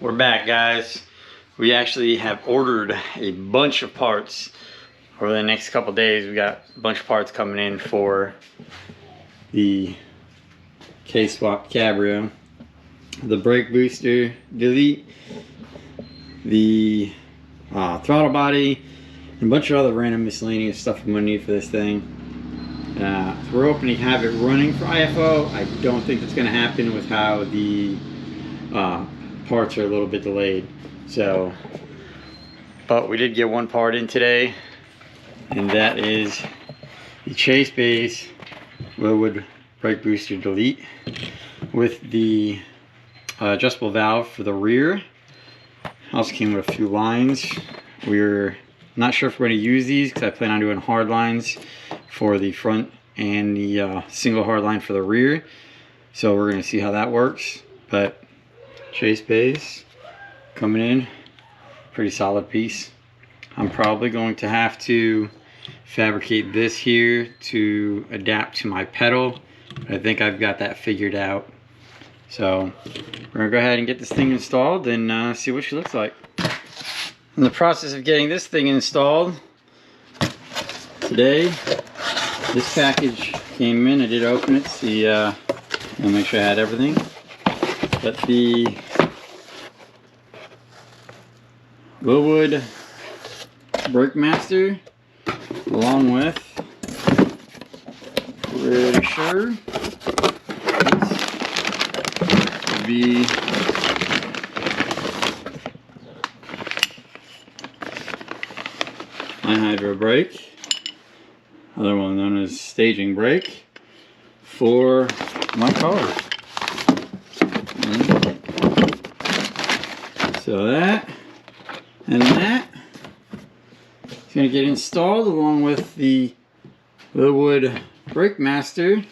We're back, guys. We actually have ordered a bunch of parts over the next couple days. We got a bunch of parts coming in for the K-swap Cabrio, the brake booster delete, the throttle body, and a bunch of other random miscellaneous stuff I'm gonna need for this thing. So we're hoping to have it running for IFO. I don't think that's gonna happen with how the parts are a little bit delayed. So, but we did get one part in today, and that is the Chase Base Willwood brake booster delete with the adjustable valve for the rear. Also came with a few lines. We're not sure if we're going to use these because I plan on doing hard lines for the front and the single hard line for the rear. So we're going to see how that works. But Chase Base coming in, pretty solid piece. I'm probably going to have to fabricate this here to adapt to my pedal. I think I've got that figured out. So we're gonna go ahead and get this thing installed and see what she looks like. In the process of getting this thing installed today, this package came in. I did open it, see, I'll make sure I had everything. But the Willwood Brake Master, along with, pretty sure, this will be my hydro brake, other one known as staging brake, for my car. So that and that is going to get installed along with the Willwood Brake Master.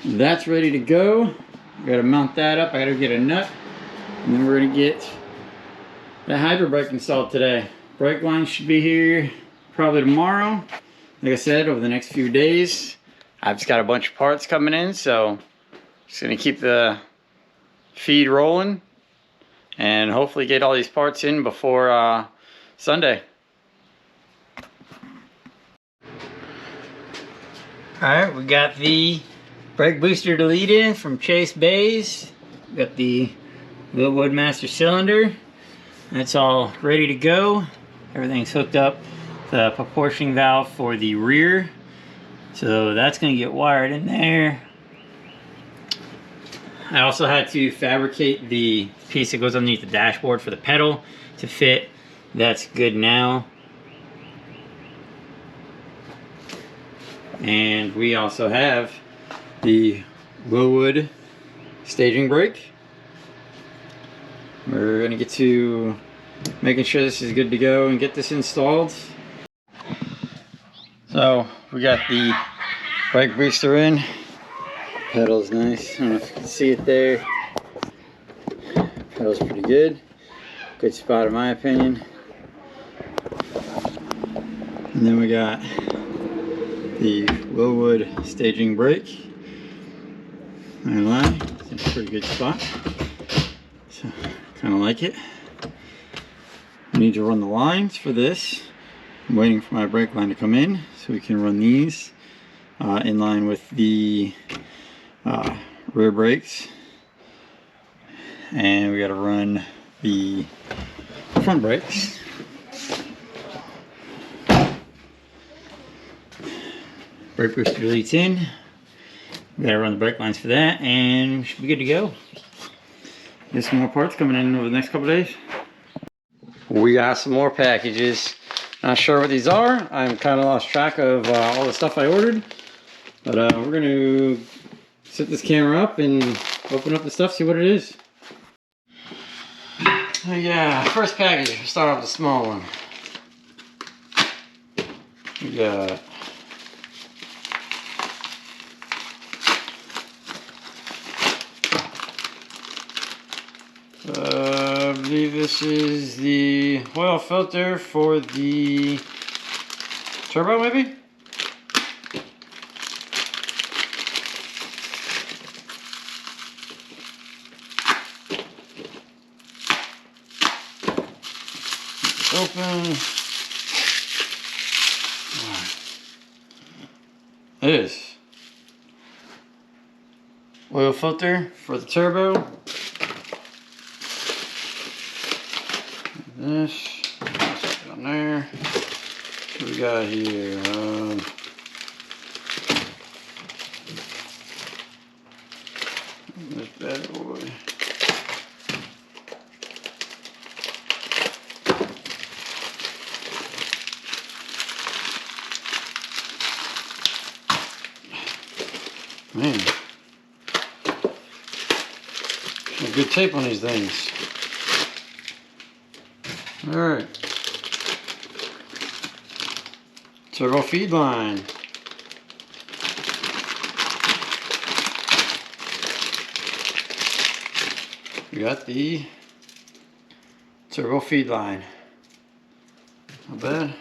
That's ready to go. I got to mount that up. I got to get a nut, and then we're going to get the hydro brake installed today. Brake line should be here probably tomorrow. Like I said, over the next few days. I've just got a bunch of parts coming in, so just going to keep the feed rolling and hopefully get all these parts in before Sunday. Alright, we got the brake booster delete in from Chase Base. We got the Willwood Master cylinder. That's all ready to go. Everything's hooked up. The proportioning valve for the rear. So that's going to get wired in there. I also had to fabricate the piece that goes underneath the dashboard for the pedal to fit. That's good now. And we also have the Willwood staging brake. We're going to get to making sure this is good to go and get this installed. So we got the brake booster in. Pedal's nice. I don't know if you can see it there. Pedal's pretty good. Good spot in my opinion. And then we got the Willwood staging brake. Not gonna lie, it's a pretty good spot. So kind of like it. I need to run the lines for this. I'm waiting for my brake line to come in so we can run these in line with the rear brakes, and we got to run the front brakes. Brake booster deletes in. We got to run the brake lines for that, and we should be good to go. There's some more parts coming in over the next couple days. We got some more packages. Not sure what these are. I'm kind of lost track of all the stuff I ordered, but we're going to set this camera up and open up the stuff, see what it is. Yeah, first package. We'll start off with the small one. We got I believe this is the oil filter for the turbo, maybe? open. This oil filter for the turbo. This down there. What we got here? This bad boy. Man, some good tape on these things. All right, turbo feed line. We got the turbo feed line. Not bad.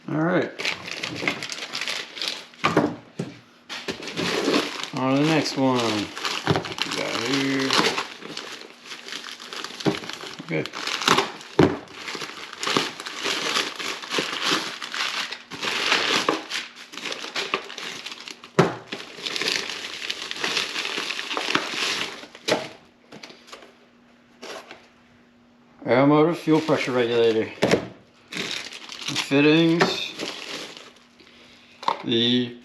All right, on to the next one. We got here. Okay. Air motor fuel pressure regulator. The fittings. The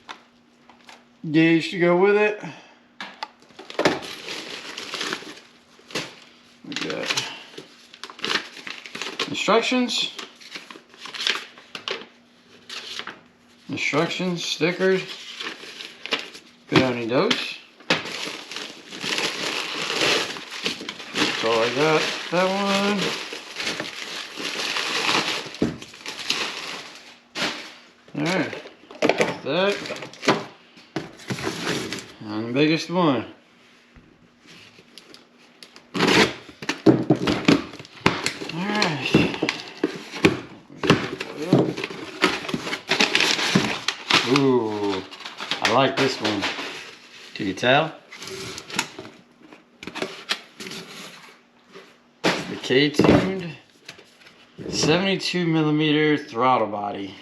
gauge to go with it. We got instructions. Instructions, stickers. Good on any dose. That's all I got. That one. Alright. That. And the biggest one. Alright. Ooh. I like this one. Can you tell? The K-tuned 72mm throttle body.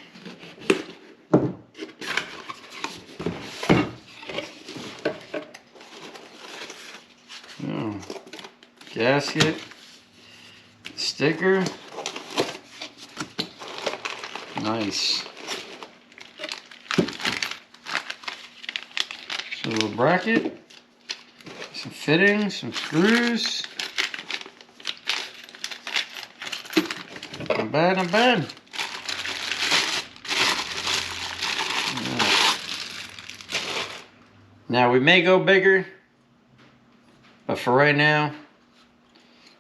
Oh. Gasket, sticker, nice. So a little bracket, some fittings, some screws. Not bad, not bad. Right. Now we may go bigger, but for right now,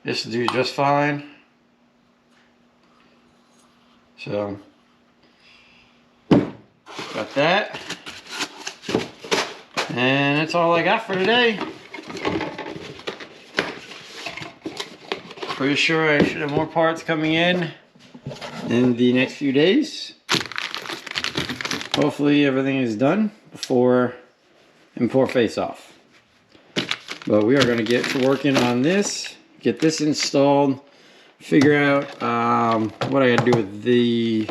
this will do just fine. So, got that. And that's all I got for today. Pretty sure I should have more parts coming in the next few days. Hopefully everything is done before import face off. But we are going to get to working on this, get this installed, figure out what I got to do with the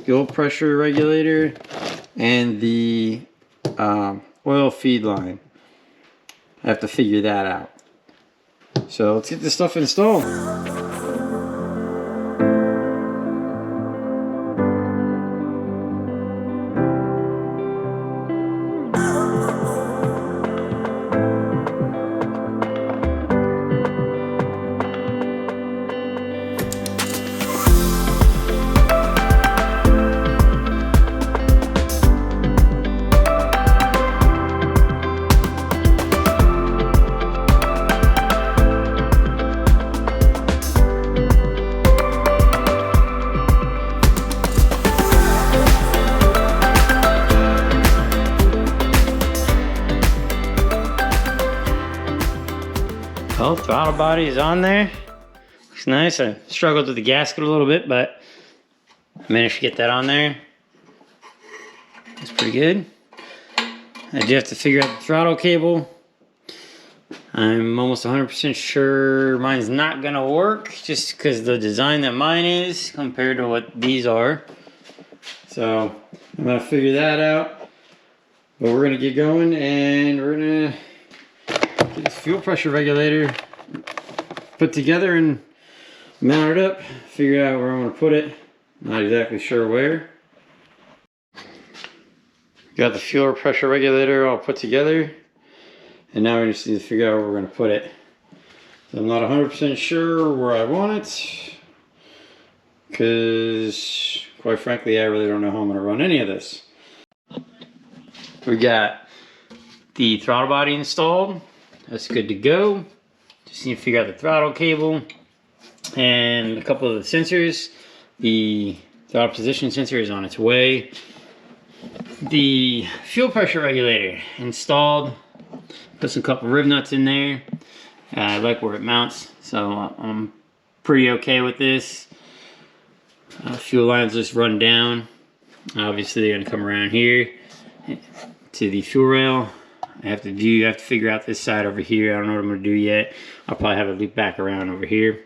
fuel pressure regulator and the oil feed line. I have to figure that out. So let's get this stuff installed. Well, throttle body is on there. Looks nice. I struggled with the gasket a little bit, but I managed to get that on there. That's pretty good. I do have to figure out the throttle cable. I'm almost 100% sure mine's not gonna work just because the design that mine is compared to what these are. So I'm gonna figure that out. But we're gonna get going and we're gonna get this fuel pressure regulator put together and mount it up, figure out where I'm gonna put it. Not exactly sure where. Got the fuel pressure regulator all put together. And now we just need to figure out where we're going to put it. So I'm not 100% sure where I want it. Because, quite frankly, I really don't know how I'm going to run any of this. We got the throttle body installed. That's good to go. Just need to figure out the throttle cable. And a couple of the sensors. The throttle position sensor is on its way. The fuel pressure regulator installed. Put some couple rib nuts in there. I like where it mounts, so I'm pretty okay with this. Fuel lines just run down. Obviously, they're gonna come around here to the fuel rail. I have to figure out this side over here. I don't know what I'm gonna do yet. I'll probably have it loop back around over here.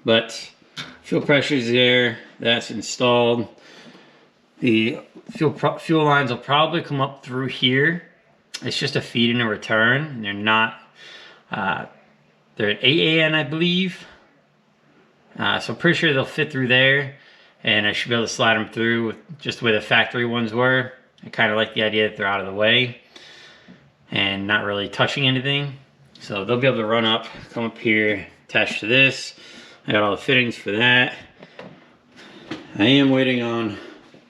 But fuel pressure is there. That's installed. The fuel lines will probably come up through here. It's just a feed and a return. They're not, they're at 8 AN, I believe. So I'm pretty sure they'll fit through there. And I should be able to slide them through with just the way the factory ones were. I kind of like the idea that they're out of the way and not really touching anything. So they'll be able to run up, come up here, attach to this. I got all the fittings for that. I am waiting on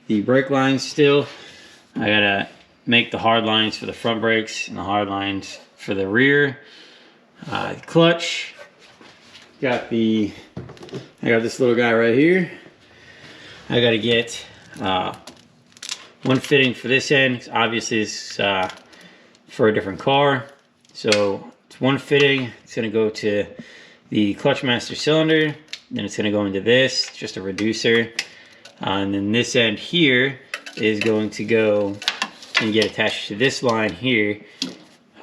the brake lines still. I gotta make the hard lines for the front brakes and the hard lines for the rear. Clutch. I got this little guy right here. I gotta get one fitting for this end. Obviously it's for a different car. So it's one fitting. It's gonna go to the clutch master cylinder. Then it's gonna go into this, just a reducer. And then this end here is going to go and get attached to this line here.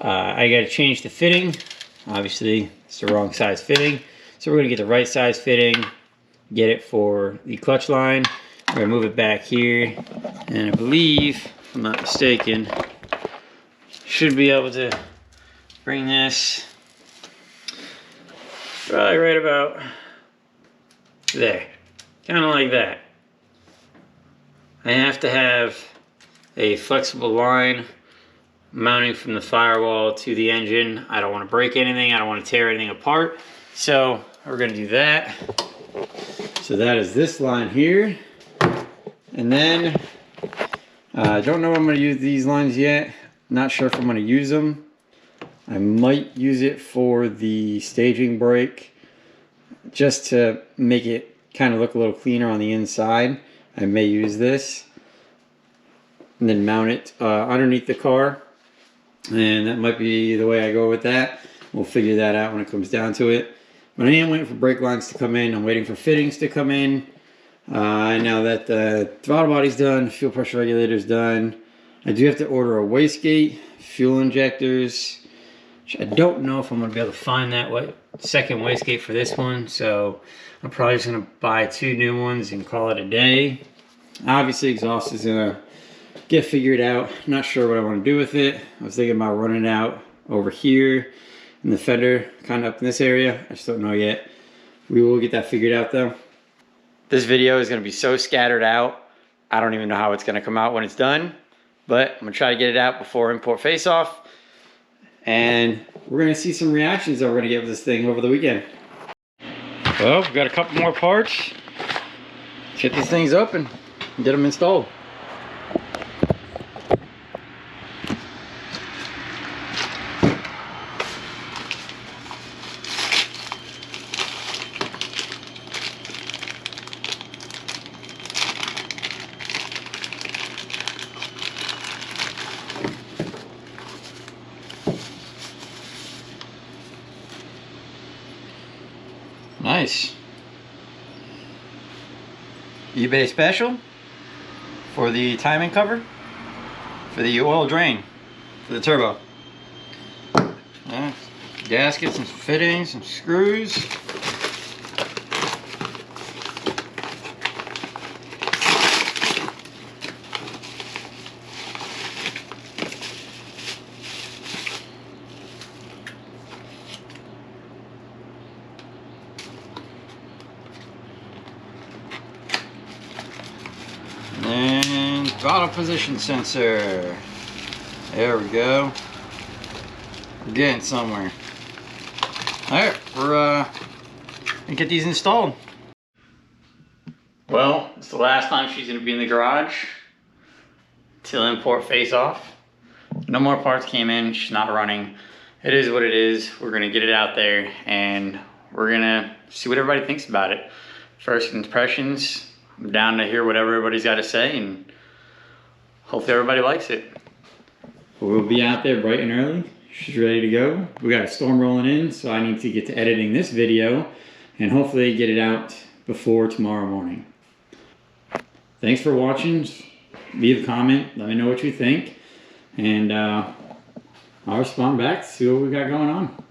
I got to change the fitting. Obviously, it's the wrong size fitting. So we're going to get the right size fitting, get it for the clutch line. We're going to move it back here. And I believe, if I'm not mistaken, should be able to bring this probably right about there. Kind of like that. I have to have a flexible line mounting from the firewall to the engine. I don't want to break anything. I don't want to tear anything apart. So we're going to do that. So that is this line here. And then I don't know if I'm going to use these lines yet. Not sure if I'm going to use them. I might use it for the staging brake just to make it kind of look a little cleaner on the inside. I may use this and then mount it underneath the car, and that might be the way I go with that. We'll figure that out when it comes down to it. But I am waiting for brake lines to come in. I'm waiting for fittings to come in. Now that the throttle body's done, fuel pressure regulator's done, I do have to order a wastegate, fuel injectors, which I don't know if I'm going to be able to find that second wastegate for this one. So I'm probably just going to buy 2 new ones and call it a day. Obviously, exhaust is going to get figured out. Not sure what I want to do with it. I was thinking about running it out over here in the fender, kind of up in this area. I just don't know yet. We will get that figured out though. This video is going to be so scattered out. I don't even know how it's going to come out when it's done. But I'm going to try to get it out before import face-off. And we're going to see some reactions that we're going to get with this thing over the weekend. Well, we've got a couple more parts. Let's get these things open and get them installed. Nice. eBay special. for the timing cover for the oil drain for the turbo. Gaskets and fittings, some screws. And throttle position sensor. There we go. We're getting somewhere. Alright, we're gonna get these installed. Well, it's the last time she's gonna be in the garage till import face off. No more parts came in, she's not running. It is what it is. We're gonna get it out there and we're gonna see what everybody thinks about it. First impressions, I'm down to hear whatever everybody's got to say, and hopefully everybody likes it. We'll be out there bright and early. She's ready to go. We got a storm rolling in, so I need to get to editing this video and hopefully get it out before tomorrow morning. Thanks for watching. Leave a comment, let me know what you think, and I'll respond back to see what we got going on.